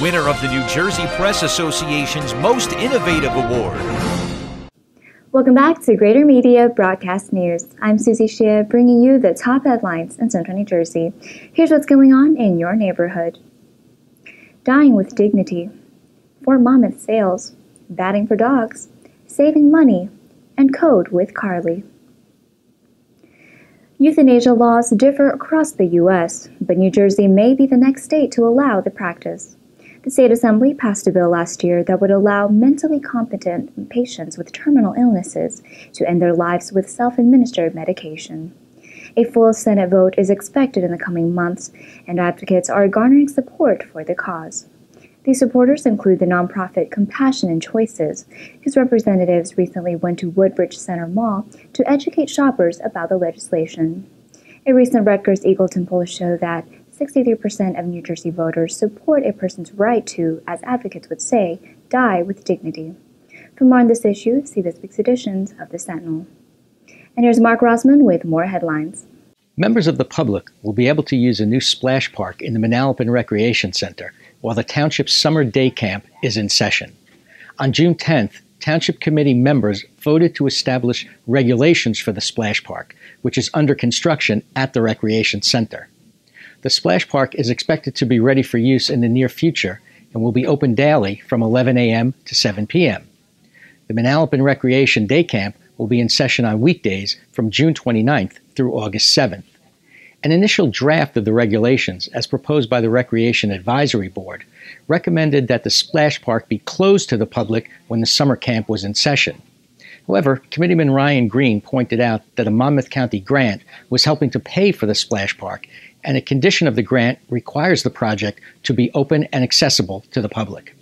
winner of the New Jersey Press Association's Most Innovative Award. Welcome back to Greater Media Broadcast News. I'm Susie Shea, bringing you the top headlines in Central New Jersey. Here's what's going on in your neighborhood. Dying with dignity, Fort Monmouth sales, batting for dogs, saving money, and code with Carly. Euthanasia laws differ across the U.S., but New Jersey may be the next state to allow the practice. The State Assembly passed a bill last year that would allow mentally competent patients with terminal illnesses to end their lives with self-administered medication. A full Senate vote is expected in the coming months, and advocates are garnering support for the cause. These supporters include the nonprofit Compassion and Choices, whose representatives recently went to Woodbridge Center Mall to educate shoppers about the legislation. A recent Rutgers-Eagleton poll showed that 63% of New Jersey voters support a person's right to, as advocates would say, die with dignity. For more on this issue, see this week's editions of The Sentinel. And here's Mark Rosman with more headlines. Members of the public will be able to use a new splash park in the Manalapan Recreation Center while the Township's summer day camp is in session. On June 10th, Township Committee members voted to establish regulations for the splash park, which is under construction at the Recreation Center. The splash park is expected to be ready for use in the near future and will be open daily from 11 a.m. to 7 p.m. The Manalapan Recreation Day Camp will be in session on weekdays from June 29th through August 7th. An initial draft of the regulations, as proposed by the Recreation Advisory Board, recommended that the splash park be closed to the public when the summer camp was in session. However, Committeeman Ryan Green pointed out that a Monmouth County grant was helping to pay for the splash park, and a condition of the grant requires the project to be open and accessible to the public.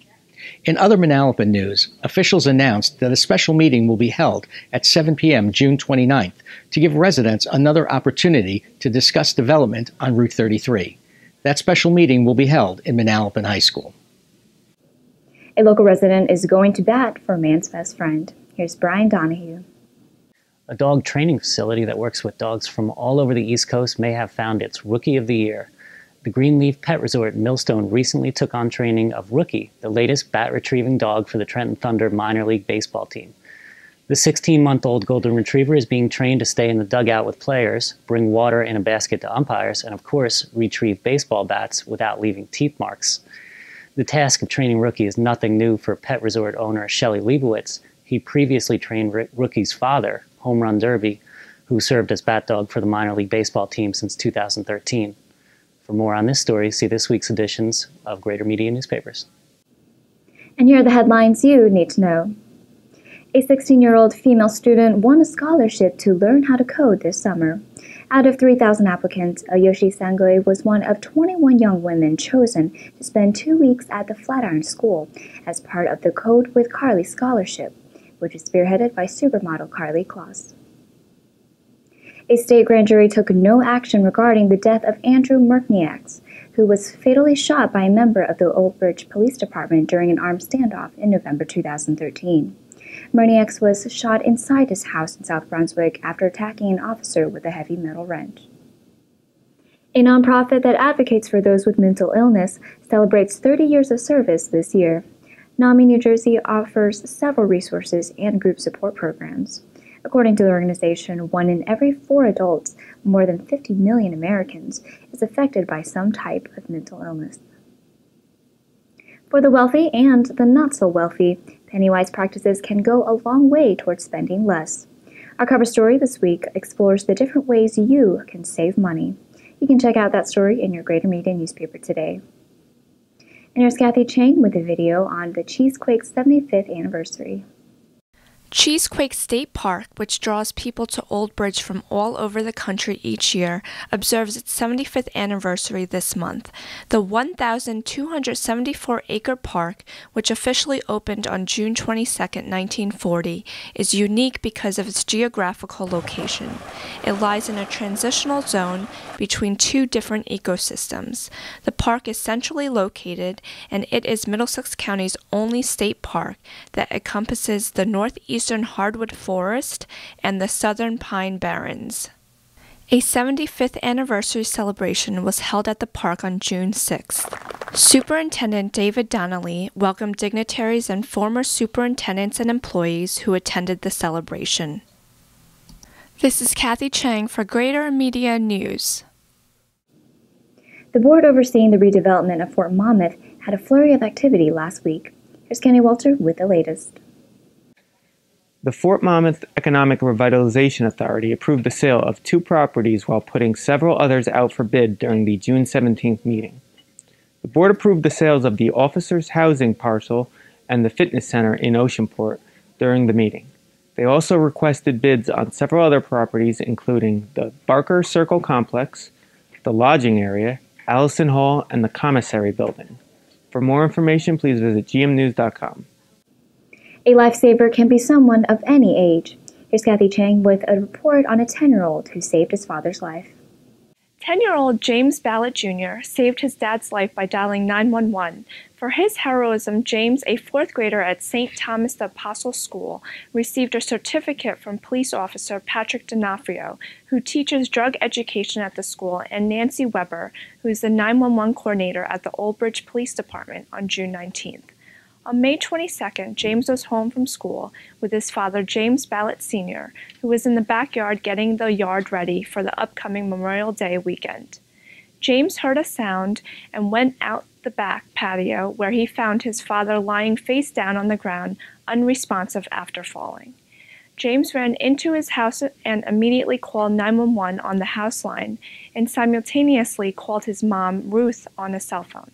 In other Manalapan news, officials announced that a special meeting will be held at 7 p.m. June 29th to give residents another opportunity to discuss development on Route 33. That special meeting will be held in Manalapan High School. A local resident is going to bat for man's best friend. Here's Brian Donahue. A dog training facility that works with dogs from all over the East Coast may have found its Rookie of the Year. The Greenleaf Pet Resort in Millstone recently took on training of Rookie, the latest bat-retrieving dog for the Trenton Thunder minor league baseball team. The 16-month-old Golden Retriever is being trained to stay in the dugout with players, bring water in a basket to umpires, and of course, retrieve baseball bats without leaving teeth marks. The task of training Rookie is nothing new for Pet Resort owner Shelley Leibowitz. He previously trained Rookie's father, Home Run Derby, who served as bat dog for the minor league baseball team since 2013. For more on this story, see this week's editions of Greater Media newspapers. And here are the headlines you need to know. A 16-year-old female student won a scholarship to learn how to code this summer. Out of 3,000 applicants, Ayoshi Sangoe was one of 21 young women chosen to spend 2 weeks at the Flatiron School as part of the Code with Carly Scholarship, which is spearheaded by supermodel Carly Kloss. A state grand jury took no action regarding the death of Andrew MURNIEKS, who was fatally shot by a member of the Old Bridge Police Department during an armed standoff in November 2013. MURNIEKS was shot inside his house in South Brunswick after attacking an officer with a heavy metal wrench. A nonprofit that advocates for those with mental illness celebrates 30 years of service this year. NAMI New Jersey offers several resources and group support programs. According to the organization, 1 in every 4 adults, more than 50 million Americans, is affected by some type of mental illness. For the wealthy and the not-so-wealthy, penny-wise practices can go a long way towards spending less. Our cover story this week explores the different ways you can save money. You can check out that story in your Greater Media newspaper today. And here's Kathy Chang with a video on the Cheesequake's 75th anniversary. Cheesequake State Park, which draws people to Old Bridge from all over the country each year, observes its 75th anniversary this month. The 1,274-acre park, which officially opened on June 22, 1940, is unique because of its geographical location. It lies in a transitional zone between 2 different ecosystems. The park is centrally located, and it is Middlesex County's only state park that encompasses the northeastern hardwood forest and the southern pine barrens. A 75th anniversary celebration was held at the park on June 6th. Superintendent David Donnelly welcomed dignitaries and former superintendents and employees who attended the celebration. This is Kathy Chang for Greater Media News. The board overseeing the redevelopment of Fort Monmouth had a flurry of activity last week. Here's Kenny Walter with the latest. The Fort Monmouth Economic Revitalization Authority approved the sale of 2 properties while putting several others out for bid during the June 17th meeting. The board approved the sales of the Officers Housing parcel and the Fitness Center in Oceanport during the meeting. They also requested bids on several other properties, including the Barker Circle Complex, the lodging area, Allison Hall, and the commissary building. For more information, please visit gmnews.com. A lifesaver can be someone of any age. Here's Kathy Chang with a report on a 10-year-old who saved his father's life. 10-year-old James Ballett Jr. saved his dad's life by dialing 911. For his heroism, James, a 4th grader at St. Thomas the Apostle School, received a certificate from police officer Patrick D'Onofrio, who teaches drug education at the school, and Nancy Weber, who is the 911 coordinator at the Old Bridge Police Department, on June 19th. On May 22nd, James was home from school with his father, James Ballett Sr., who was in the backyard getting the yard ready for the upcoming Memorial Day weekend. James heard a sound and went out the back patio, where he found his father lying face down on the ground, unresponsive after falling. James ran into his house and immediately called 911 on the house line and simultaneously called his mom, Ruth, on a cell phone.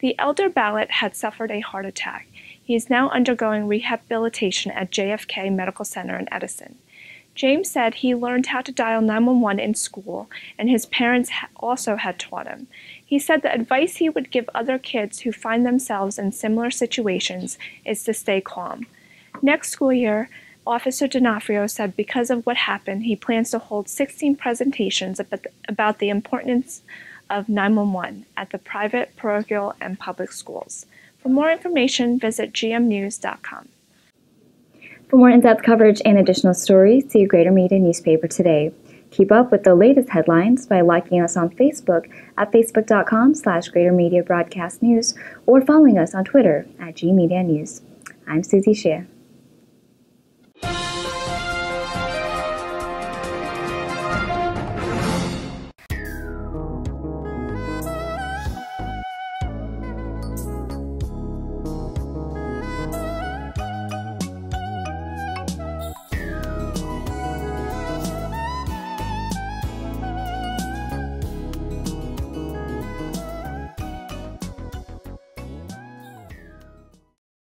The elder Ballett had suffered a heart attack. He is now undergoing rehabilitation at JFK Medical Center in Edison. James said he learned how to dial 911 in school, and his parents also had taught him. He said the advice he would give other kids who find themselves in similar situations is to stay calm. Next school year, Officer D'Onofrio said because of what happened, he plans to hold 16 presentations about the importance of 911 at the private, parochial, and public schools. For more information, visit gmnews.com. For more in-depth coverage and additional stories, see your Greater Media newspaper today. Keep up with the latest headlines by liking us on Facebook at facebook.com/Greater Media Broadcast News or following us on Twitter at GMediaNews. I'm Susie Shea.